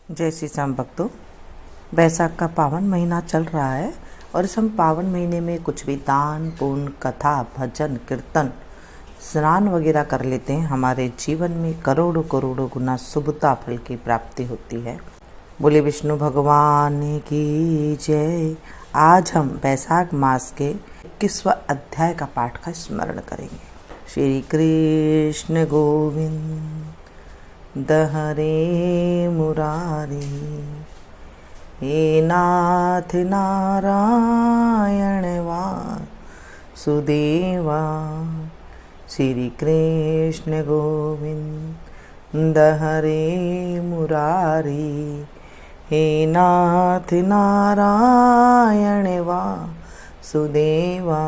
जय श्री श्याम भक्तों, बैसाख का पावन महीना चल रहा है और इस हम पावन महीने में कुछ भी दान पुण्य, कथा, भजन, कीर्तन, स्नान वगैरह कर लेते हैं। हमारे जीवन में करोड़ों करोड़ों गुना शुभता फल की प्राप्ति होती है। बोले विष्णु भगवान की जय। आज हम बैसाख मास के 21वां अध्याय का पाठ का स्मरण करेंगे। श्री कृष्ण गोविंद हरे मुरारी, हे नाथ नारायण वासुदेवा। श्री कृष्ण गोविंद हरे मुरारी, हे नाथ नारायण वासुदेवा।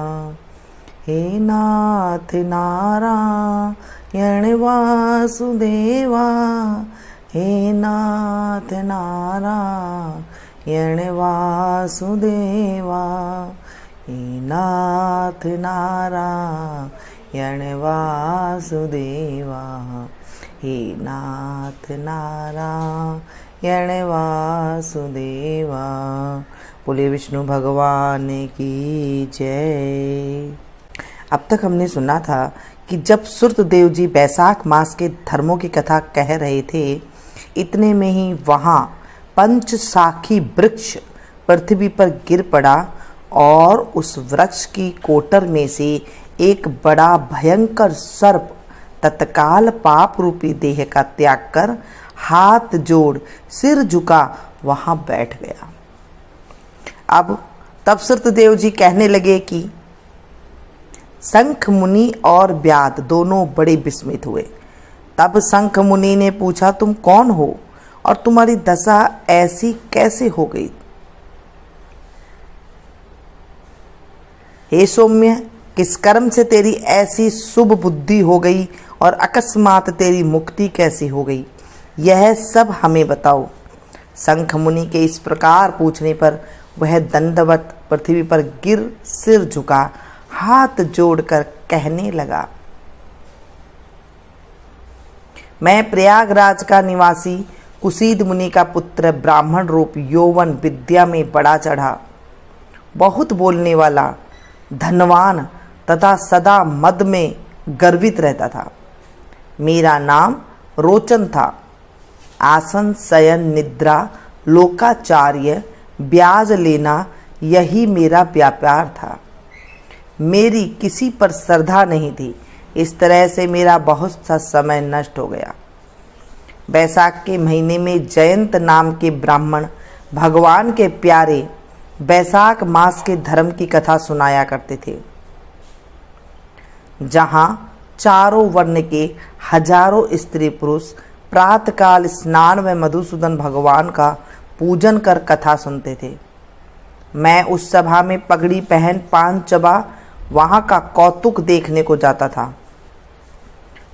हे नाथ नारायण वासुदेवा, हे नाथ नारायण वासुदेवा, हे नाथ नारायण वासुदेवा, हे नाथ नारायण वासुदेवा। बोले विष्णु भगवान की जय। अब तक हमने सुना था कि जब सूर्यदेव जी बैसाख मास के धर्मों की कथा कह रहे थे, इतने में ही वहाँ पंचशाखी वृक्ष पृथ्वी पर गिर पड़ा और उस वृक्ष की कोटर में से एक बड़ा भयंकर सर्प तत्काल पाप रूपी देह का त्याग कर हाथ जोड़ सिर झुका वहाँ बैठ गया। अब तब सूर्यदेव जी कहने लगे कि शंख मुनि और व्याध दोनों बड़े विस्मित हुए। तब शंख मुनि ने पूछा, तुम कौन हो और तुम्हारी दशा ऐसी कैसे हो गई? हे सौम्य, किस कर्म से तेरी ऐसी शुभ बुद्धि हो गई और अकस्मात तेरी मुक्ति कैसी हो गई? यह सब हमें बताओ। शंख मुनि के इस प्रकार पूछने पर वह दंडवत पृथ्वी पर गिर सिर झुका हाथ जोड़कर कहने लगा, मैं प्रयागराज का निवासी कुशीद मुनि का पुत्र, ब्राह्मण रूप यौवन विद्या में बड़ा चढ़ा, बहुत बोलने वाला, धनवान तथा सदा मद में गर्वित रहता था। मेरा नाम रोचन था। आसन शयन निद्रा लोकाचार्य ब्याज लेना यही मेरा व्यापार था। मेरी किसी पर श्रद्धा नहीं थी। इस तरह से मेरा बहुत सा समय नष्ट हो गया। बैसाख के महीने में जयंत नाम के ब्राह्मण भगवान के प्यारे बैसाख मास के धर्म की कथा सुनाया करते थे, जहाँ चारों वर्ण के हजारों स्त्री पुरुष प्रातःकाल स्नान में मधुसूदन भगवान का पूजन कर कथा सुनते थे। मैं उस सभा में पगड़ी पहन पान चबा वहाँ का कौतुक देखने को जाता था।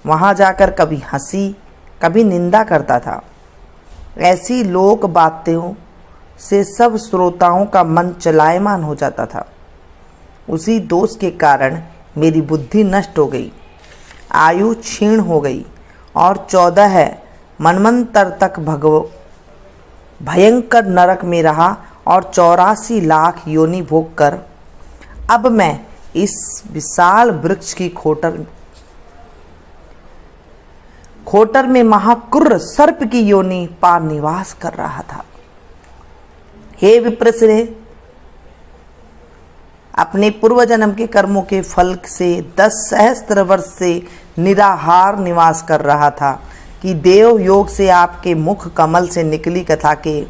वहाँ जाकर कभी हंसी कभी निंदा करता था। ऐसी लोक बातों से सब श्रोताओं का मन चलायमान हो जाता था। उसी दोष के कारण मेरी बुद्धि नष्ट हो गई, आयु क्षीण हो गई और 14 मनवंतर तक भयंकर नरक में रहा और 84 लाख योनि भोग कर अब मैं इस विशाल वृक्ष की खोटर में महाक्रूर सर्प की योनि पा निवास कर रहा था। हे विप्रश्रेय, अपने पूर्व जन्म के कर्मों के फल से 10 सहस्त्र वर्ष से निराहार निवास कर रहा था कि देव योग से आपके मुख कमल से निकली कथा के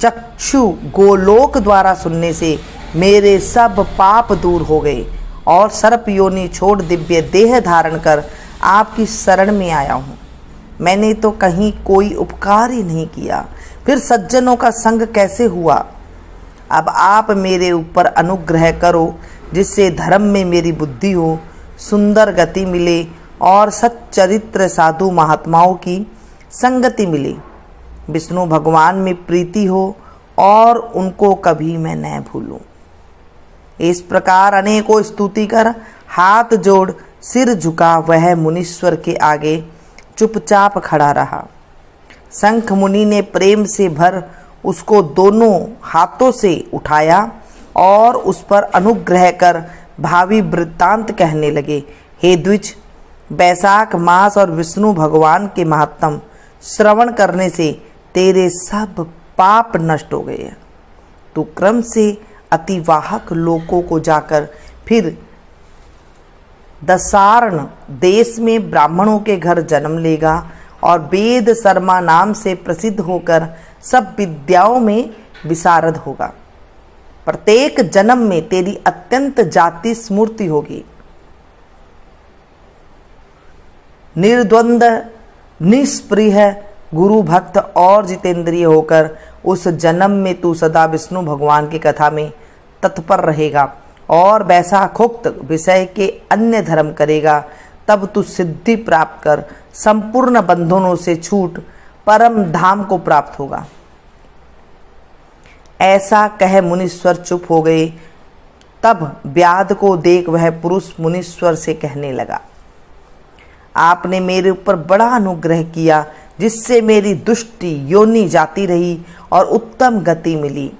चक्षु गोलोक द्वारा सुनने से मेरे सब पाप दूर हो गए और सर्प योनि छोड़ दिव्य देह धारण कर आपकी शरण में आया हूँ। मैंने तो कहीं कोई उपकार ही नहीं किया, फिर सज्जनों का संग कैसे हुआ? अब आप मेरे ऊपर अनुग्रह करो, जिससे धर्म में मेरी बुद्धि हो, सुंदर गति मिले और सच्चरित्र साधु महात्माओं की संगति मिले, विष्णु भगवान में प्रीति हो और उनको कभी मैं न भूलूं। इस प्रकार अनेकों स्तुति कर हाथ जोड़ सिर झुका वह मुनीश्वर के आगे चुपचाप खड़ा रहा। शंख मुनि ने प्रेम से भर उसको दोनों हाथों से उठाया और उस पर अनुग्रह कर भावी वृत्तांत कहने लगे। हे द्विज, बैसाख मास और विष्णु भगवान के महात्म श्रवण करने से तेरे सब पाप नष्ट हो गए हैं। तू क्रम से अतिवाहक लोकों को जाकर फिर दसार्ण देश में ब्राह्मणों के घर जन्म लेगा और वेद शर्मा नाम से प्रसिद्ध होकर सब विद्याओं में विशारद होगा। प्रत्येक जन्म में तेरी अत्यंत जाति स्मृति होगी। निर्द्वंद्व निष्प्रिय गुरु भक्त और जितेंद्रिय होकर उस जन्म में तू सदा विष्णु भगवान की कथा में तत्पर रहेगा और बैसाखोक्त विषय के अन्य धर्म करेगा। तब तू सिद्धि प्राप्त कर संपूर्ण बंधनों से छूट परम धाम को प्राप्त होगा। ऐसा कह मुनीश्वर चुप हो गए। तब व्याध को देख वह पुरुष मुनीश्वर से कहने लगा, आपने मेरे ऊपर बड़ा अनुग्रह किया, जिससे मेरी दुष्टि योनि जाती रही और उत्तम गति मिली।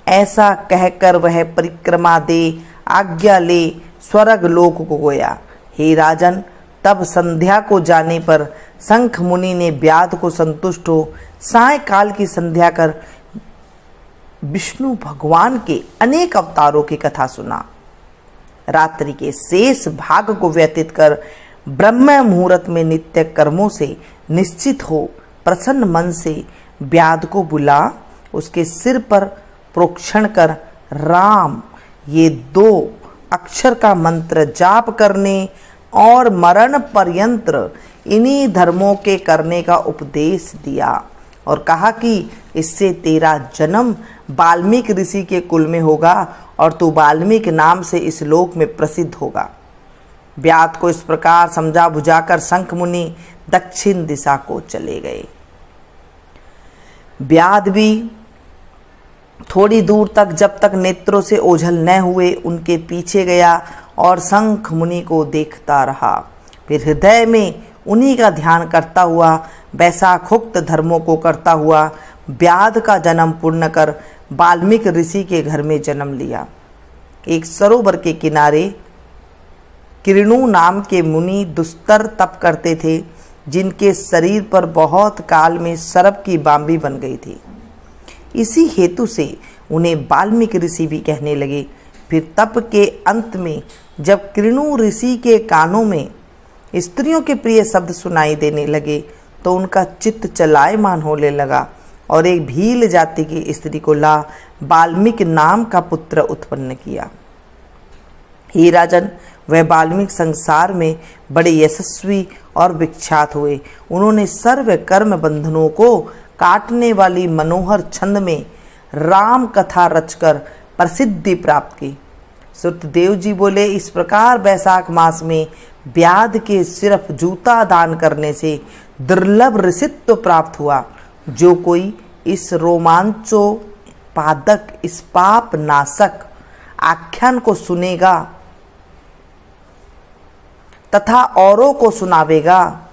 ऐसा कहकर वह परिक्रमा दे आज्ञा ले स्वर्ग लोक को गया। हे राजन, तब संध्या को जाने पर शंख मुनि ने व्याध को संतुष्ट हो सायकाल की संध्या कर विष्णु भगवान के अनेक अवतारों की कथा सुना। रात्रि के शेष भाग को व्यतीत कर ब्रह्म मुहूर्त में नित्य कर्मों से निश्चित हो प्रसन्न मन से व्याध को बुला उसके सिर पर प्रोक्षण कर राम ये 2 अक्षर का मंत्र जाप करने और मरण पर्यंत इन्हीं धर्मों के करने का उपदेश दिया और कहा कि इससे तेरा जन्म वाल्मीकि ऋषि के कुल में होगा और तू वाल्मीकि नाम से इस लोक में प्रसिद्ध होगा। व्याध को इस प्रकार समझा बुझाकर शंख मुनि दक्षिण दिशा को चले गए। व्याध भी थोड़ी दूर तक जब तक नेत्रों से ओझल न हुए उनके पीछे गया और शंख मुनि को देखता रहा। फिर हृदय में उन्हीं का ध्यान करता हुआ वैशाखोक्त धर्मों को करता हुआ व्याध का जन्म पूर्ण कर वाल्मीकि ऋषि के घर में जन्म लिया। एक सरोवर के किनारे किरणु नाम के मुनि दुस्तर तप करते थे, जिनके शरीर पर बहुत काल में सर्प की बांबी बन गई थी। इसी हेतु से उन्हें वाल्मीकि ऋषि भी कहने लगे। फिर तप के अंत में जब किरणु ऋषि के कानों में स्त्रियों के प्रिय शब्द सुनाई देने लगे तो उनका चित्त चलायमान होने लगा और एक भील जाति की स्त्री को ला वाल्मीकि नाम का पुत्र उत्पन्न किया। हे राजन, वह वाल्मीकि संसार में बड़े यशस्वी और विख्यात हुए। उन्होंने सर्व कर्म बंधनों को काटने वाली मनोहर छंद में राम कथा रचकर प्रसिद्धि प्राप्त की। सुतदेव जी बोले, इस प्रकार बैसाख मास में व्याध के सिर्फ जूता दान करने से दुर्लभ ऋषित्व प्राप्त हुआ। जो कोई इस रोमांचोपादक इस पाप नाशक आख्यान को सुनेगा तथा औरों को सुनावेगा,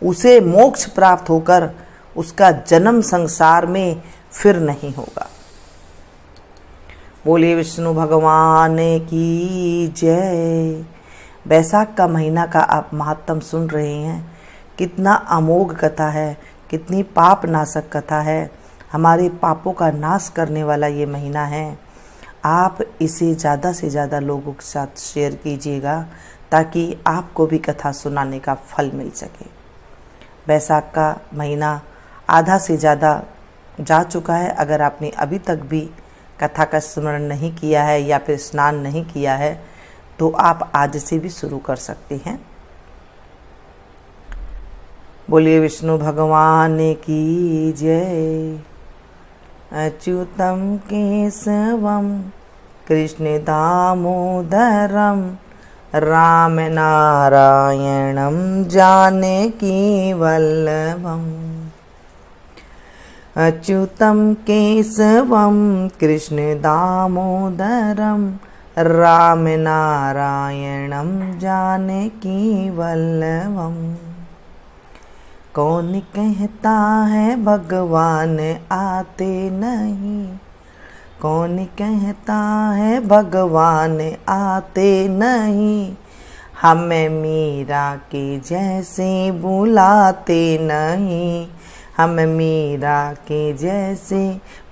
उसे मोक्ष प्राप्त होकर उसका जन्म संसार में फिर नहीं होगा। बोलिए विष्णु भगवान की जय। बैसाख का महीना का आप महात्म सुन रहे हैं। कितना अमोघ कथा है, कितनी पाप नाशक कथा है। हमारे पापों का नाश करने वाला ये महीना है। आप इसे ज़्यादा से ज़्यादा लोगों के साथ शेयर कीजिएगा ताकि आपको भी कथा सुनाने का फल मिल सके। बैसाख का महीना आधा से ज़्यादा जा चुका है। अगर आपने अभी तक भी कथा का स्मरण नहीं किया है या फिर स्नान नहीं किया है तो आप आज से भी शुरू कर सकते हैं। बोलिए विष्णु भगवान की जय। अच्युतम केशवम कृष्ण दामोदरम राम नारायणम जानकी वल्लभम। अच्युतम केशवम कृष्ण दामोदरम राम नारायणम जानकी वल्लभम। कौन कहता है भगवान आते नहीं, कौन कहता है भगवान आते नहीं, हमें मीरा के जैसे बुलाते नहीं, हम मीरा के जैसे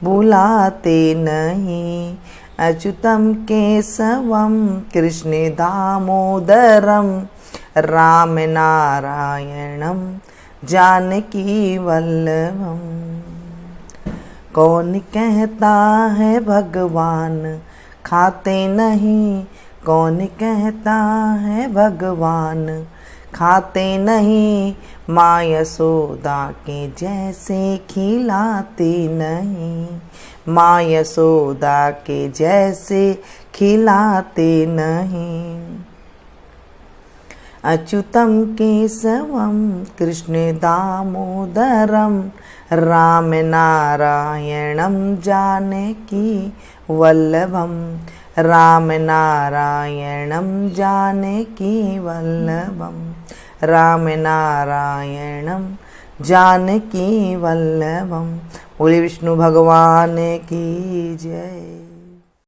बुलाते नहीं। अच्युतम केशवम कृष्ण दामोदरम राम नारायणम जानकी वल्लभम। कौन कहता है भगवान खाते नहीं, कौन कहता है भगवान खाते नहीं, माँ यशोदा के जैसे खिलाते नहीं, माँ यशोदा के जैसे खिलाते नहीं। अच्युतम केशवम कृष्ण दामोदरम राम नारायणम जानकी वल्लभम, राम नारायणम जानकी वल्लभम, राम नारायणम जानकी वल्लभम। बोले विष्णु भगवान की जय।